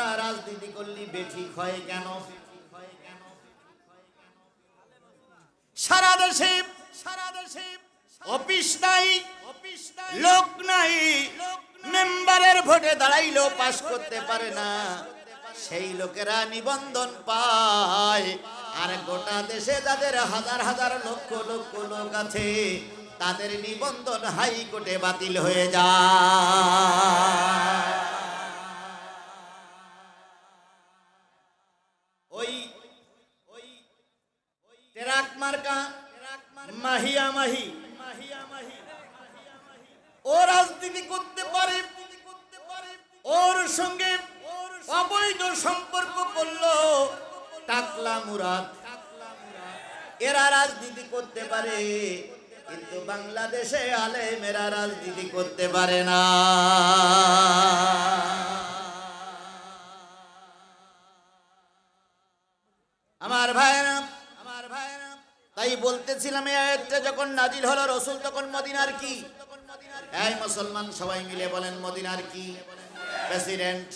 ছাড়া রাজনীতি করলি বেঠিক হয় কেন? সারা দেশে অফিস নাই, লোক নাই, মেম্বারের ভোটে দাঁড়াইলেও পাস করতে পারে না, সেই লোকেরা নিবন্ধন পায়। আর গোটা দেশে যাদের হাজার হাজার লক্ষ লক্ষ লোক আছে তাদের নিবন্ধন হাইকোর্টে বাতিল হয়ে যায়। ওই ট্রাক মার্কা মাহিয়া মাহি ও রাজনীতি করতে পারে, ওর সঙ্গে অবৈধ সম্পর্ক করলো টাকলা মুরাদ, এরা রাজনীতি করতে পারে, কিন্তু বাংলাদেশে আলেমেরা রাজনীতি করতে পারে না। আমার ভাইরা, তাই বলতেছিলাম এই আয়াতটা যখন নাজিল হলো, রাসূল তখন মদিনার কি? এই মুসলমান সবাই মিলে বলেন মদিনার কি? প্রেসিডেন্ট।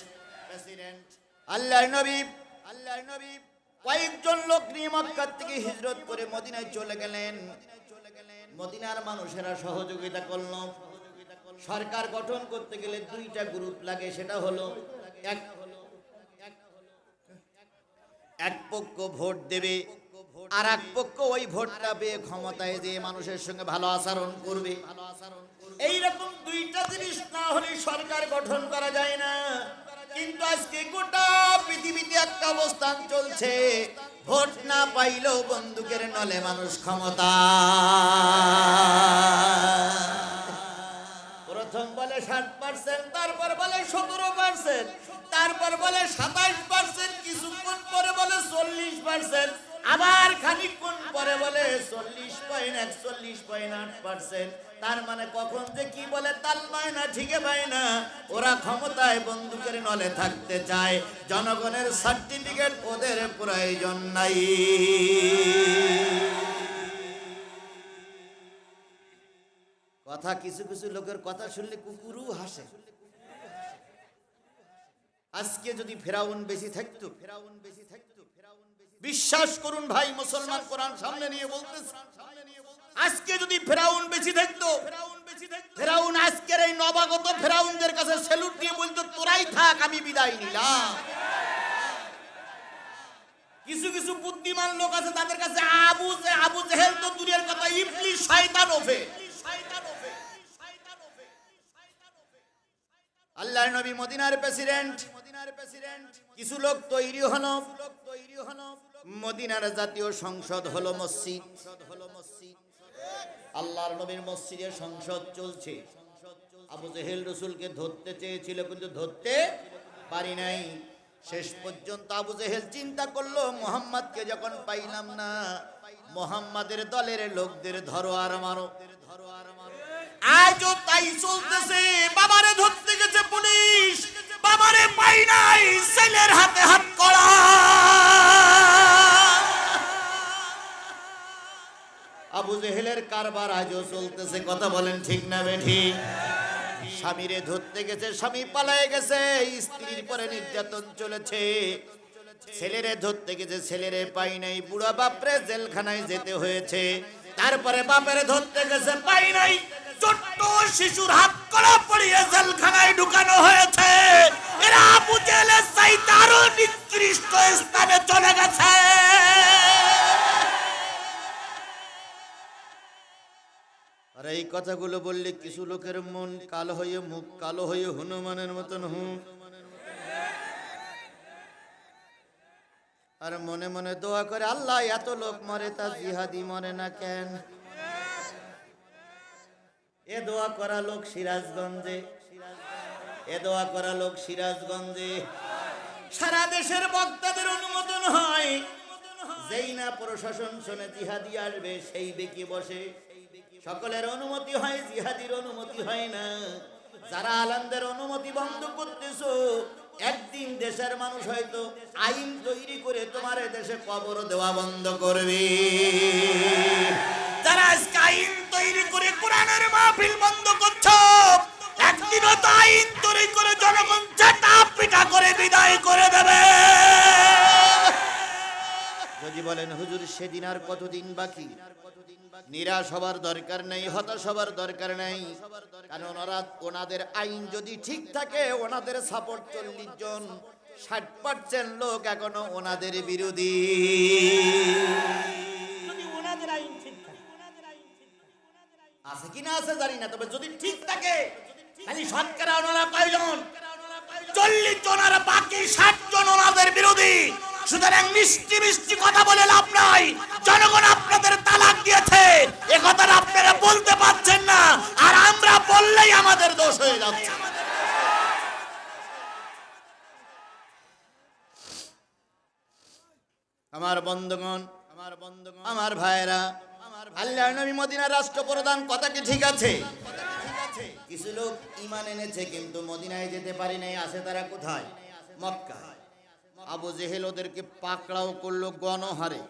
আল্লাহর নবী কয়েকজন লোক নিয়ে মক্কা থেকে হিজরত করে মদিনায় চলে গেলেন। মদিনার মানুষেরা সহযোগিতা করলো। সরকার গঠন করতে গেলে দুইটা গ্রুপ লাগে, সেটা হলো এক পক্ষ ভোট দেবে, আর এক পক্ষ ওই ভোটটা পেয়ে ক্ষমতায় যে মানুষের সঙ্গে ভালো আচরণ করবে। এইরকম দুইটা জিনিস না হলে সরকার গঠন করা যায় না। কিন্তু আজকে গোটা পৃথিবীতে একটা অবস্থান চলছে, ভোট না পাইলেও বন্দুকের নলে মানুষ ক্ষমতা। প্রথম বলে 60%, তারপর বলে 17%, তারপর বলে 27%, কিছুক্ষণ পরে বলে 40%, আবার খানিকক্ষণ পরে বলে 40.41.8%। তার মানে কখন যে কি বলে তাল পায় না, ঠিকই পায় না। ওরা ক্ষমতায় বন্দুকের নলে থাকতে চায়, জনগণের সার্টিফিকেট ওদের প্রয়োজন নাই। কথা কিছু কিছু লোকের কথা শুনলে কুকুরও হাসে। আজকে যদি ফেরাউন বেশি থাকতো, বিশ্বাস করুন ভাই মুসলমান, কোরআন সামনে নিয়ে বলতেছে, আজকে যদি ফেরাউন বেশি থাকতো, ফেরাউন আজকের এই নবাগত ফেরাউনদের কাছে স্যালুট দিয়ে বলতো তোরাই থাক, আমি বিদায় নিলাম। কিছু কিছু বুদ্ধিমান লোক আছে, তাদের কাছে আবু জেহেল তো দূরের কথা, ইবলিস শয়তান ওফে। আল্লাহর নবী মদিনার প্রেসিডেন্ট, কিছু লোক তৈরি হলো, মদিনার জাতীয় সংসদ হলো মসজিদ। আল্লাহর নবীর মসজিদে সংসদ চলছে। আবু জেহেল রাসূলকে ধরতে চেয়েছিল, কিন্তু ধরতে পারি নাই। শেষ পর্যন্ত আবু জেহেল চিন্তা করলো, মুহাম্মদকে যখন পাইলাম না, মুহাম্মাদের দলের লোকদের ধরো আর মারো। আজও তাই চলতেছে। বাবারে ধরতে গেছে পুলিশ, বাবারে পাই নাই, ছেলের হাতে হাত কড়া। আবু জেহেলের কারবার আজও চলতেছে। কথা বলেন ঠিক না বেঠিক? স্বামীরে ধরতে গেছে, স্বামী পালায়ে গেছে, স্ত্রীর পরে নির্যাতন চলেছে। ছেলেরে ধরতে গেছে, ছেলেরে পাই নাই, বুড়া বাপরে জেলখানায় যেতে হয়েছে। তারপরে বাপেরে ধরতে গেছে, পাই নাই, ছোট্ট শিশুর হাত কড়া পড়িয়ে জেলখানায় ঢুকানো হয়েছে। এরা আবু জেহেলের চাইতে আরো নিকৃষ্ট স্থানে চলে গেছে। আর এই কথাগুলো বললে কিছু লোকের মন কালো হয়ে, মুখ কালো হয়ে হনুমানের মতন আর মনে মনে দোয়া করে, আল্লাহ এত লোক মরে তা জিহাদি মরে না কেন? এ দোয়া করা লোক সিরাজগঞ্জে, এ দোয়া করা লোক সিরাজগঞ্জে। সারা দেশের বক্তাদের অনুমোদন হয়, যেই না প্রশাসন শোনে জিহাদি আসবে সেই বেঁকে বসে। সকলের অনুমতি হয়, জিহাদির অনুমতি হয় না। যারা আলেমদের অনুমতি বন্ধ করতেছো, একদিন দেশের মানুষ হয়তো আইন তৈরি করে তোমার দেশে কবর দেওয়া বন্ধ করবে। যারা আজকে আইন তৈরি করে কোরআনের মাহফিল বন্ধ করছো, একদিন স্বাধীনতা আইন তৈরি করে জনগণ চাটা পিটা করে বিদায় করে দেবে। যদি বলেন হুজুর সেদিন আর কতদিন বাকি, নিরাশ হবার দরকার নেই, হতাশ হবার দরকার নেই, কারণ ওনাদের আইন যদি ঠিক থাকে, ওনাদের সাপোর্ট 40 জন, 60% লোক এখনো ওনাদের বিরোধী। যদি ওনাদের আইন ঠিক থাকে, আছে কিনা আছে জানি না, তবে যদি ঠিক থাকে খালি শতকরা ওনারা কয়জন? 40 জন, আর বাকি 60 জন ওনাদের বিরোধী। সুতরাং মিষ্টি মিষ্টি কথা বলে লাভ নাই। জনগণ আপনাদের তালাক দিয়েছে, এ কথাটা আপনারা বলতে পারছেন না, আর আমরা বললেই আমাদের দোষ হয়ে যাচ্ছে। আমার বন্ধুগণ, আমার ভাইরা, আল্লাহর নবী মদিনার রাষ্ট্রপ্রধান, কথা কি ঠিক আছে? কিছু লোক ঈমান এনেছে কিন্তু মদিনায় যেতে পারে নাই, আছে তারা কোথায়? মক্কায়। আবু জেহেল ওদেরকে পাকড়াও করলো গণহারে,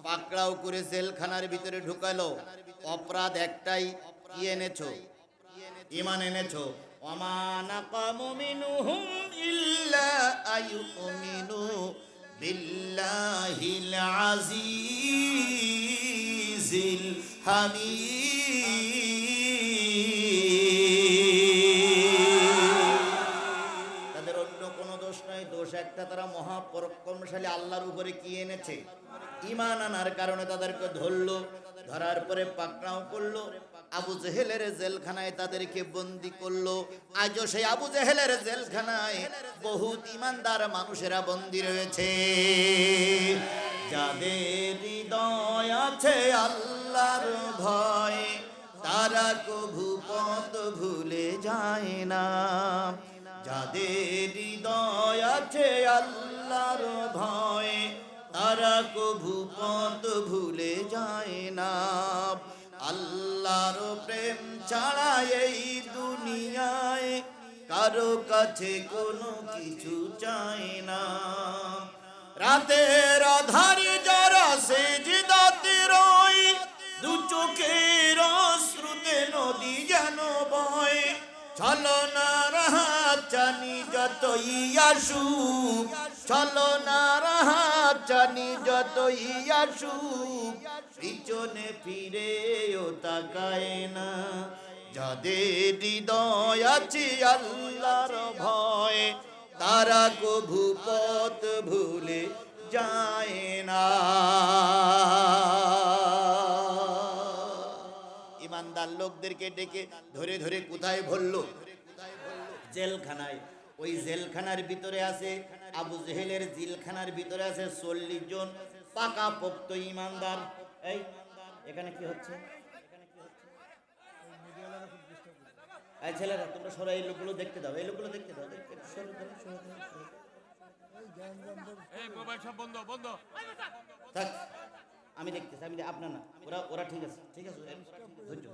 পাকড়াও করে জেলখানার ভিতরে ঢুকালো। অপরাধ একটাই, কি এনেছো? ঈমান এনেছো। ওমা নাকামু মিনহুম ইল্লা আইয়ুমিনু বিল্লাহিল আজিজিল হামিদ। তাদের অন্য কোনো দোষ নাই, দোষ একটা, তারা মহাপরাক্রমশালী আল্লাহর উপরে কি এনেছে? ঈমান আনার কারণে তাদেরকে ধরলো, ধরার পরে পাকড়াও করলো। আবু জেহেলের জেলখানায় তাদেরকে বন্দী করলো। আজও সেই আবু জেহেলের জেলখানায় বহুত ঈমানদার মানুষেরা বন্দী রয়েছে। যাদের হৃদয় আছে আল্লাহর ভয়, তারা কভু পথ ভুলে যায় না। যাদের হৃদয় আছে আল্লাহর ভয়, তারা কভু পথ ভুলে যায় না। আল্লাহর প্রেম ছাড়া এই দুনিয়ায় কারো কাছে কোনো কিছু চায় না। রাতের আধারে যারা সেজদাতে রয়, দু চোখের অশ্রুতে নদী যেন বয়। ছলনার হাত জানি যতই আসুক, ছলনার হাত জানি যতই আসুক, পিছনে ফিরেও তাকায় না। যাদের হৃদয় আছে আল্লাহর ভয়, তারা কভু পথ ভুলে যায় না। ইমানদার লোকদেরকে ডেকে ধরে ধরে কোথায় ভরলো? জেলখানায়। ওই জেলখানার ভিতরে আছে আবু জেহেলের জেলখানার ভিতরে আছে 40 জন পাকা পোক্ত ইমানদার। এই এখানে কি হচ্ছে? এই ছেলেরা তোমরা সবাই এই লোকগুলো দেখতে দাও, এই লোকগুলো দেখতে দাও। থাক, আমি দেখতেছি, আমি আপনার না, ওরা ঠিক আছে, ঠিক আছে, ধৈর্য।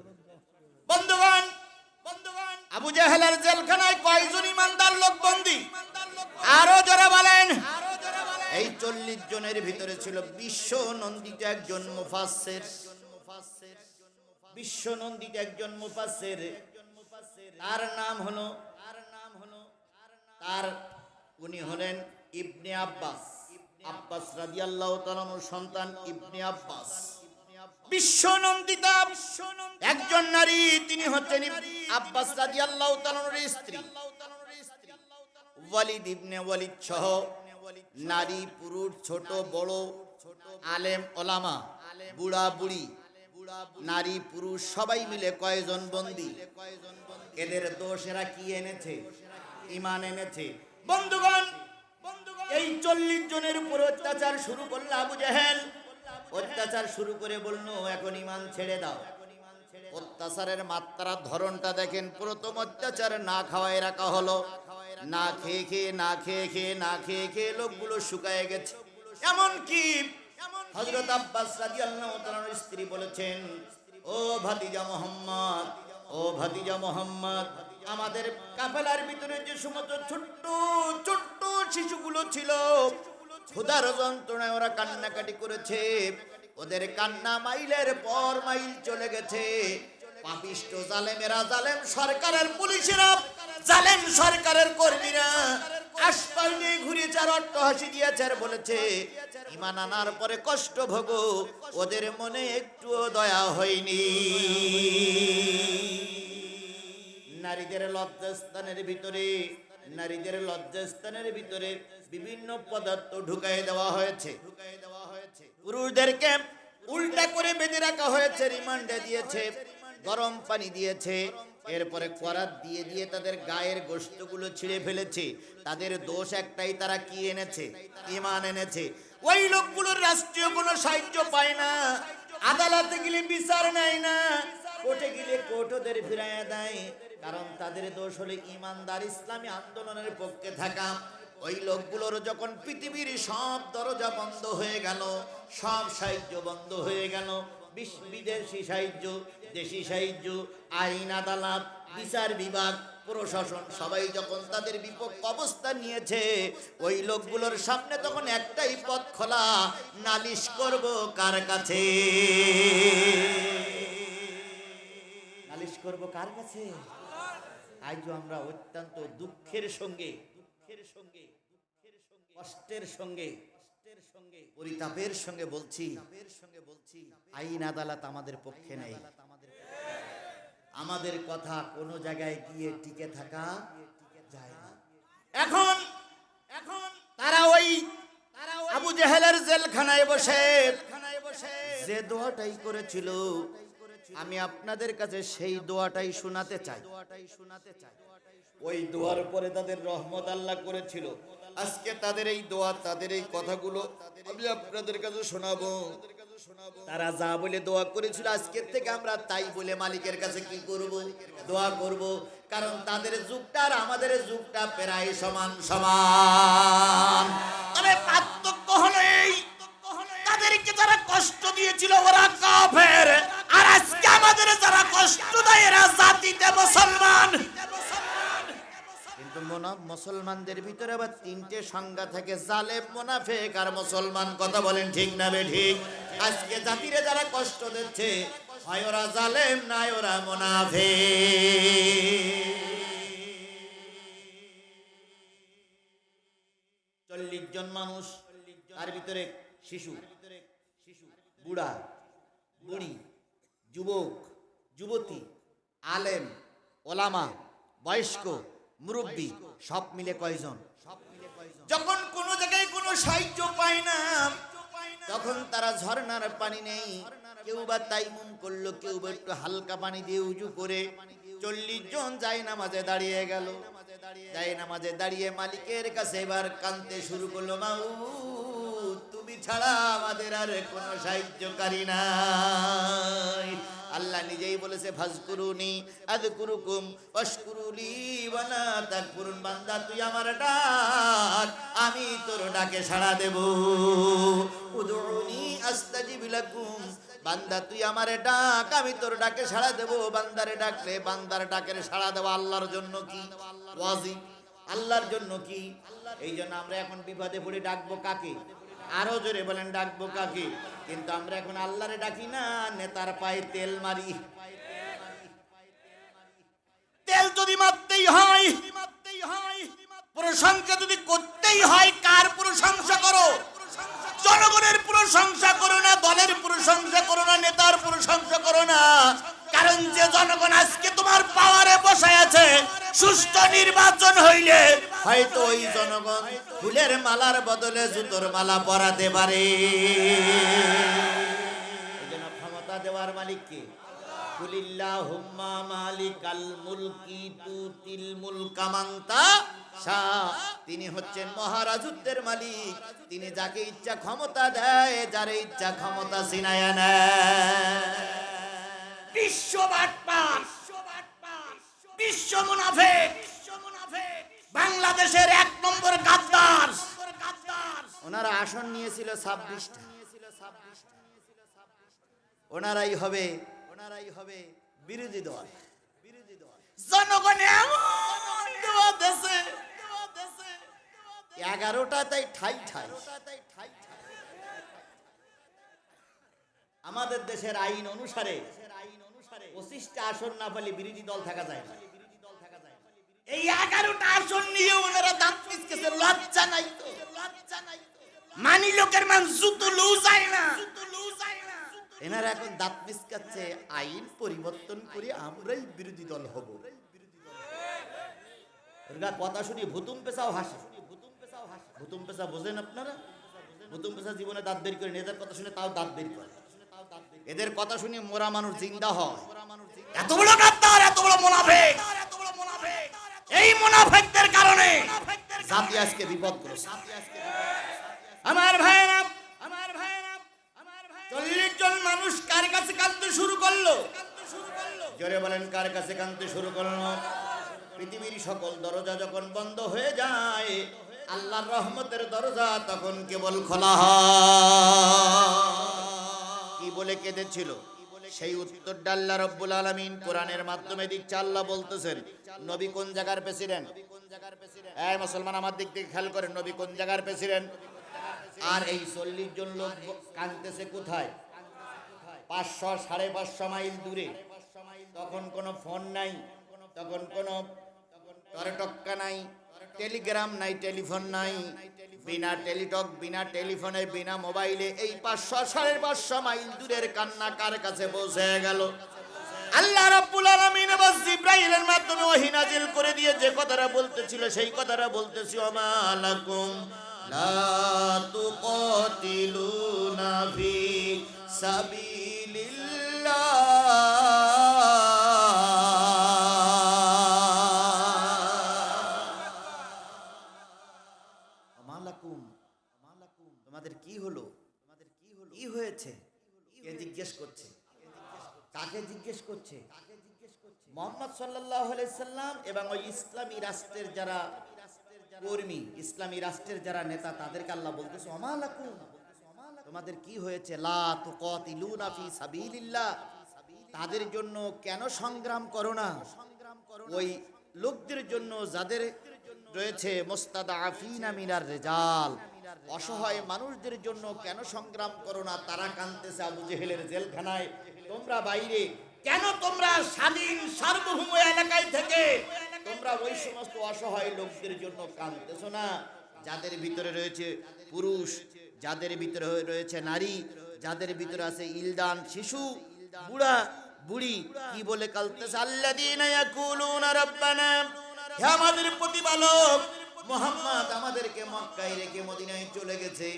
বন্ধুগণ, আবু জেহেলের জেলখানায় কয়জন ইমানদার লোক বন্দী? আরো জোরে বলেন। এই 40 জনের ভিতরে ছিল বিশ্ব নন্দিত একজন মুফাসসির, বিশ্ব নন্দিত একজন মুফাসসির। তার নাম হলো উনি হলেন ইবনে আব্বাস। আব্বাস রাদিয়াল্লাহু তাআলার সন্তান ইবনে আব্বাস। বিশ্বনন্দিতা একজন নারী, তিনি হচ্ছেন আব্বাস রাদিয়াল্লাহু তাআলার স্ত্রী। ওয়ালিদ ইবনে ওয়ালিদ সহ নারী পুরুষ ছোট বড়, আলেম ওলামা, বুড়া বুড়ি, নারী পুরুষ সবাই মিলে কয়জন বন্দী? এদের দোষেরা কি এনেছে? ঈমান এনেছে। বন্ধুগণ, এই 40 জনের উপর অত্যাচার শুরু করলো আবু জেহেল। অত্যাচার শুরু করে বলল, এখন ঈমান ছেড়ে দাও। অত্যাচারের মাত্রা ধরনটা দেখেন। প্রথম অত্যাচার না খাওয়ায় রাখা হলো, না খেয়ে খেয়ে লোকগুলো শুকায় গেছে। এমন কি হযরত আব্বাস রাদিয়াল্লাহু তাআলার স্ত্রী বলেছেন, ও ভাতিজা মোহাম্মদ, ও ভাতিজা মোহাম্মদ, আমাদের কাফেলার ভিতরে যে সমস্ত ছোট্ট ছোট্ট শিশুগুলো ছিল, ক্ষুধার যন্ত্রণায় ওরা কান্নাকাটি করেছে। ওদের কান্না মাইলের পর মাইল চলে গেছে। পাপিষ্ট জালেমেরা, জালেম সরকারের পুলিশেরা, জালেম সরকারের কর্মীরা আশপাশ নিয়ে ঘুরেছে আর অট্টহাসি দিয়েছে আর বলেছে ঈমান আনার পরে কষ্ট ভোগো, ওদের মনে একটুও দয়া হয়নি। নারীদের লজ্জাস্থানের ভিতরে, নারীদের লজ্জাস্থানের ভিতরে বিভিন্ন পদার্থ ঢুকাই দেওয়া হয়েছে। পুরুষদেরকে উল্টা করে বেঁধে রাখা হয়েছে, রিমান্ডে দিয়েছে, গরম পানি দিয়েছে, এরপরে করাত দিয়ে দিয়ে তাদের গায়ের গোশতগুলো ছিঁড়ে ফেলেছে। তাদের দোষ একটাই, তারা কি এনেছে? ঈমান এনেছে। ওই লোকগুলোর রাষ্ট্রীয় কোনো সাহায্য পায় না, আদালতে গেলে বিচার নেয় না, কোর্টে গেলে কোর্ট ওদের ফিরাইয়া দেয়, কারণ তাদের দোষ হলে ঈমানদার ইসলামী আন্দোলনের পক্ষে থাকা। ওই লোকগুলোর যখন পৃথিবীর সব দরজা বন্ধ হয়ে গেল, সব সাহায্য বন্ধ হয়ে গেল, বিদেশি সাহায্য, দেশি সাহায্য, আইন আদালত, বিচার বিভাগ, প্রশাসন সবাই যখন তাদের বিপক্ষ অবস্থান নিয়েছে, ওই লোকগুলোর সামনে তখন একটাই পথ খোলা, নালিশ করব কার কাছে? নালিশ করব কার কাছে? আজও আমরা অত্যন্ত দুঃখের সঙ্গে, কষ্টের সঙ্গে, পরিতাপের সঙ্গে বলছি, আইন আদালত আমাদের পক্ষে নেই। আমাদের কথা কোনো জায়গায় গিয়ে টিকে থাকা যায় না। এখন তারা ওই আবু জেহেলের জেলখানায় বসে যে দোয়াটাই করেছিল, আমি আপনাদের কাছে সেই দোয়াটাই শোনাতে চাই। ওই দোয়ার পরে তাদের রহমত আল্লাহ করেছিল। আজকে তাদের এই দোয়া, তাদের এই কথাগুলো আমি আপনাদের কাছে শোনাবো। তারা যা বলে দোয়া করেছিল, আজকের থেকে আমরা তাই বলে মালিকের কাছে কি করব? দোয়া করব। কারণ তাদের যুগটা আর আমাদের যুগটা প্রায় সমান সমান। তবে পার্থক্য হলো এই, তাদেরকে যারা কষ্ট দিয়েছিল ওরা কাফের, আর আজকে আমাদের যারা কষ্ট দেয় এরা জাতিতে মুসলমান। কিন্তু মুসলমানদের ভিতরে আবার তিনটে সংজ্ঞা থাকে, জালেম, মুনাফিক আর মুসলমান। কথা বলেন ঠিক না বেঠিক? আজকে জাতিরে যারা কষ্ট দিচ্ছে, হয় ওরা জালেম, নাই ওরা মুনাফিক। 40 জন মানুষ, তার ভিতরে শিশু, বুড়া, বুড়ি, যুবক, যুবতী, আলেম, ওলামা, বয়স্ক, মুরব্বী, সব মিলে কয়জন? যখন কোন জায়গায় কোনো সাহায্য পায় না, তখন তারা ঝর্ণার পানি নেই, কেউ বা তাইমুম করলো, কেউ বা একটু হালকা পানি দিয়ে উজু করে 40 জন যায় নামাজে দাঁড়িয়ে গেল। যায় নামাজে দাঁড়িয়ে মালিকের কাছে এবার কাঁদতে শুরু করলো, মাওলানা তুমি ছাড়া আমাদের আর কোনো সাহায্যকারী নাই। আল্লাহ নিজেই বলেছে, ফাজকুরুনি আযকুরুকুম ওয়াশকুরুলি ওয়া লা তাকফুরুন। বান্দা তুই আমার ডাক, আমি তোর ডাকে সাড়া দেব। উদউনি আস্তাজিব লাকুম। বান্দা তুই আমারে ডাক, আমি তোর ডাকে সাড়া দেব। বান্দারে ডাকলে বান্দার ডাকের সাড়া দেওয়া আল্লাহর জন্য কি ওয়াজিব, আল্লাহর জন্য কি। এই জন্য আমরা এখন বিপদে পড়ে ডাকবো কাকে? আরো জোরে বলেন, ডাকবো কাকে? কিন্তু আমরা এখন আল্লাহরে ডাকি না, নেতার পায়ে তেল মারি। তেল যদি মারতেই হয়, প্রশংসা যদি করতেই হয়, কার প্রশংসা করো? জনগণের প্রশংসা করো না, দলের প্রশংসা করো না, নেতার প্রশংসা করো না। কারণ যে জনগণ আজকে তোমার পাওয়ারে বসে আছে, সুষ্ঠু নির্বাচন হইলে হয়তো ওই জনগণ ফুলের মালার বদলে জুতোর মালা পরাতে পারে। এই জন্য ক্ষমতা দেওয়ার মালিক কে? কুলিল্লাহুম্মা মালিকাল মুলকি তুতিল মুলকা মান তাশা। তিনি হচ্ছেন মহারাজত্বের মালিক। তিনি যাকে ইচ্ছা ক্ষমতা দেয়, যারে ইচ্ছা ক্ষমতা ছিনায়া নেয়। বিশ্ব বাটপার, বিশ্ব মুনাফিক, বাংলাদেশের 1 নম্বর গাদ্দার। ওনারা আসন নিয়েছিল 26টা। ওনারাই হবে বিরোধী দল। জনগণ এমন দেওয়া দেশে 11টা তাই ঠাই ঠাই। আমাদের দেশের আইন অনুসারে 25টা আসন না পেলে বিরোধী দল থাকা যায় না। এই 11টা আসন নিয়ে ওনারা দাঁত পিছকেছে, লজ্জা নাই তো? মানি লোকের মান জুতো লুজায় না। এনারা এখন দাঁত পিছকাচ্ছে, আইন পরিবর্তন করে আমরাই বিরোধী দল হব। এরা কথা শুনি ভুতুম পেশাও হাসে। ভুতুম পেশা বোঝেন আপনারা? ভুতুম পেশা জীবনে দাঁত বের করে, এদের কথা শুনে তাও দাঁত বের করে। এদের কথা শুনে মোরা মানুষ জিন্দা হয়। এত বড় গাদ্দার, এত বড় মুনাফিক। এই মুনাফিকদের কারণে জাতি আজকে বিপদগ্রস্ত। আমার ভাইরা, 40 জন মানুষ কার কাছে কাঁদতে শুরু করলো? জোরে বলেন, কার কাছে কাঁদতে শুরু করলো? পৃথিবীর সকল দরজা যখন বন্ধ হয়ে যায়, আল্লাহর রহমতের দরজা তখন কেবল খোলা হয়। কি বলে কেঁদেছিল? সেই উত্তরটা আল্লাহ রাব্বুল আলামিন কোরআনের মাধ্যমে দিচ্ছে। আল্লাহ বলতেছেন, নবী কোন জায়গার প্রেসিডেন্ট? এই মুসলমান আমার দিক থেকে খেয়াল করেন, নবী কোন জায়গার প্রেসিডেন্ট? আর এই 40 জন লোক কাঁদতেছে কোথায়? 500 550 মাইল দূরে। তখন কোনো ফোন নাই, তখন কোনো টরটক্কা নাই, টেলিগ্রাম নাই, টেলিফোন নাই। বিনা টেলিটক, বিনা টেলিফোনে, বিনা মোবাইলে এই 500 550 মাইল দূরের কান্না কার কাছে পৌঁছে গেল? আল্লাহ রাব্বুল আলামিন আবার জিবরাইলের মাধ্যমে ওহী নাজিল করে দিয়ে যে কথাটা বলতেছিল সেই কথাটা বলতেছি। ওমা লাকুম লা তুকাতিলুনা ফি সাবিলিল্লাহ তোমাদের কি হলো? কি হয়েছে? কে জিজ্ঞেস করছে? কাকে জিজ্ঞেস করছে? মুহাম্মদ সাল্লাল্লাহু আলাইহি সাল্লাম এবং ওই ইসলামী রাষ্ট্রের যারা কর্মী, ইসলামী রাষ্ট্রের যারা নেতা, তাদেরকে আল্লাহ বলতেছে ওমা লাকুম, তোমাদের কি হয়েছে? লা তুকাতিলুনা ফি সাবিলিল্লাহ, তাদের জন্য কেন সংগ্রাম করো না? ওই লোকদের জন্য যাদের রয়েছে মুস্তাদাফিনা মিনার রিজাল, অসহায় মানুষদের জন্য কেন সংগ্রাম করো না? তারা কাঁদতেছে আবু জেহেলের জেলখানায়, তোমরা বাইরে কেন? তোমরা স্বাধীন সার্বভৌম এলাকায় থেকে তোমরা ওই সমস্ত অসহায় লোকদের জন্য কাঁদতেছো না? যাদের ভিতরে রয়েছে পুরুষ, যাদের ভিতরে রয়েছে নারী, যাদের ভিতরে আছে ইলদান শিশু, বুড়া বুড়ি, কি বলে কাঁদতেছে? আল্লাযীনা ইয়াকুলুনা রাব্বানা, হে আমাদের প্রতিপালক, মুহাম্মদ আমাদেরকে মক্কায় রেখে মদিনায় চলে গেছে,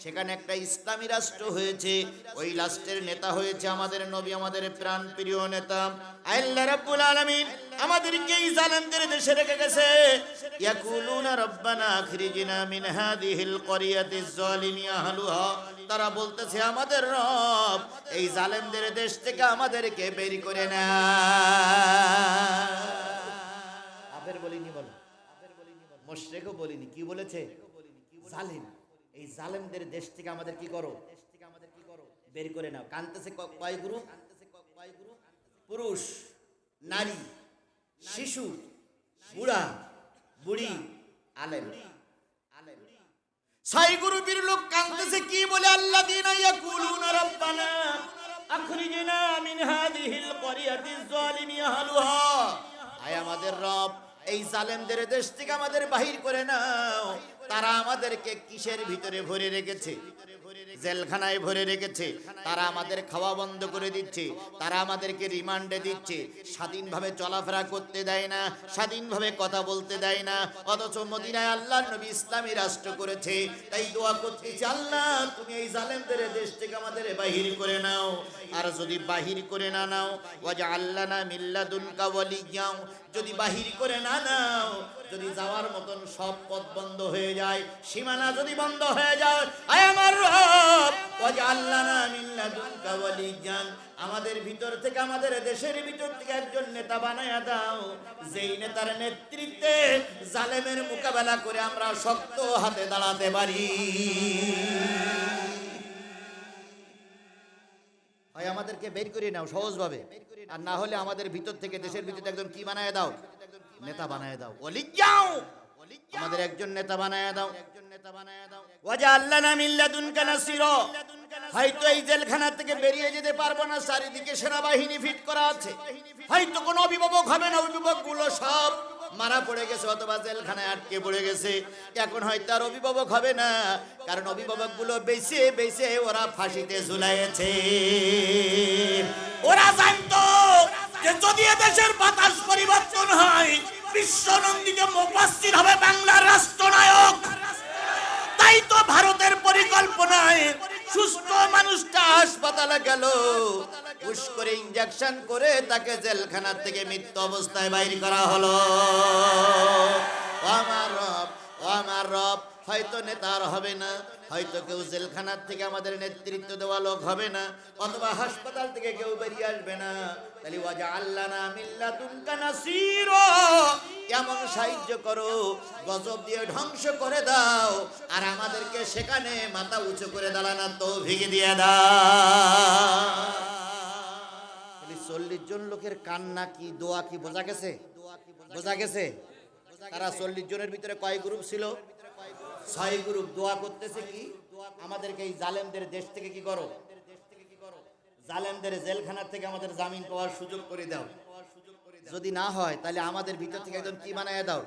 সেখানে একটা ইসলামী রাষ্ট্র হয়েছে, ওই রাষ্ট্রের নেতা হয়েছে আমাদের নবী, আমাদের প্রাণ প্রিয় নেতা। আল্লাহ রাব্বুল আলামিন আমাদেরকে এই জালেমদের দেশে রেখে গেছে। ইয়াকুলুনা রাব্বানা আখরিজনা মিন হাযিহিল ক্বরিয়াতিজ যালিমি আহলুহা, তারা বলতেছে আমাদের রব এই জালেমদের দেশ থেকে আমাদেরকে বের করে না। আফের বলিনি, বলো মুশরিকও বলিনি, কি বলেছে? জালিম। এই জালেমদের দেশ থেকে আমাদের কি করো? বের করে নাও। কাঁদতেছে কয় গ্রুপ? পুরুষ, নারী, শিশু, বুড়া বুড়ি, আলেম। 6 গ্রুপের লোক কাঁদতেছে, কি বলে? আল্লাযীনা ইয়াকুলুনা রাব্বানা আখরিজনা মিন হাযিহিল ক্বরিয়াতিজ যালিমি আহলুহা, আয় আমাদের রব এই জালেমদের দেশ থেকে আমাদের বাহির করে নাও। তারা আমাদেরকে কিসের ভিতরে ভরে রেখেছে? জেলখানায় ভরে রেখেছে। তারা আমাদের খাওয়া বন্ধ করে দিচ্ছে, তারা আমাদেরকে রিমান্ডে দিচ্ছে, স্বাধীনভাবে চলাফেরা করতে দেয় না, স্বাধীনভাবে কথা বলতে দেয় না। অথচ মদিনায় আল্লাহর নবী ইসলামী রাষ্ট্র করেছে। তাই দোয়া করতেছি, আল্লাহ তুমি এই জালেমদের দেশ থেকে আমাদের বাহির করে নাও। আর যদি বাহির করে না নাও, ওয়াজআল লানা মিন লাদুনকা ওয়ালিয়্যা, যদি বাহির করে না নাও, যদি যাওয়ার মতন সব পথ বন্ধ হয়ে যায়, সীমানা যদি বন্ধ হয়ে যায়, আয় আমার রব ওয়াজআল লানা মিন লাদুনকা ওয়ালিয়্যা, আমাদের ভিতর থেকে, আমাদের দেশের ভিতর থেকে একজন নেতা বানায়া দাও, যেই নেতার নেতৃত্বে জালেমের মোকাবেলা করে আমরা শক্ত হাতে দাঁড়াতে পারি। হয় আমাদেরকে বের করে নাও সহজভাবে, আর না হলে আমাদের ভিতর থেকে, দেশের ভিতরে একজন কি বানায় দাও? নেতা বানায় দাও। ওয়ালিয়্যাও, আমাদের একজন নেতা বানায় দাও। ওয়াজআল্লানা মিন লাদুনকা নাসিরা, হয়তো এই জেলখানা থেকে বেরিয়ে যেতে পারবো না, চারিদিকে সেনাবাহিনী ফিট করা আছে, হয়তো কোনো অভিভাবক হবে না, অভিভাবকগুলো সব মারা পড়ে গেছে অথবা জেলখানায় আটকে পড়ে গেছে। এখন হয়তো আর অভিভাবক হবে না, কারণ অভিভাবকগুলো বেঁচে বেঁচে ওরা ফাঁসিতে ঝুলাইছে। ওরা জানতো যে যদি এদেশের বাতাস পরিবর্তন হয়, বিশ্বনন্দিত মুফাসসির হবে বাংলার রাষ্ট্রনায়ক। তাই তো ভারতের পরিকল্পনায় সুস্থ মানুষটা হাসপাতালে গেল, পুশ করে ইনজেকশন করে তাকে জেলখানা থেকে মৃত্যু অবস্থায় বাইর করা হলো। ও আমার রব, ও আমার রব, হয়তো নেতার হবে না, হয়তো কেউ জেলখানার থেকে আমাদের নেতৃত্ব দেওয়া লোক হবে না, অথবা হাসপাতাল থেকে কেউ বেরিয়ে আসবে না। তাহলে ওয়াজআল্লানা মিন লাদুনকা নাসিরা, এমন সাহায্য করো, গজব দিয়ে ধ্বংস করে দাও, আর আমাদেরকে সেখানে মাথা উঁচু করে দাঁড়ানোর তৌফিক দিয়ে দাও। 40 জন লোকের কান্না কি দোয়া কি বোঝা গেছে? বোঝা গেছে? তারা 40 জনের ভিতরে কয় গ্রুপ ছিল? 6 গ্রুপ। দোয়া করতেছে কি? আমাদেরকে এই জালেমদের দেশ থেকে কি করো, জালেমদের জেলখানার থেকে আমাদের জামিন পাওয়ার সুযোগ করে দাও। যদি না হয় তাহলে আমাদের ভিতর থেকে একজন কি বানায় দাও,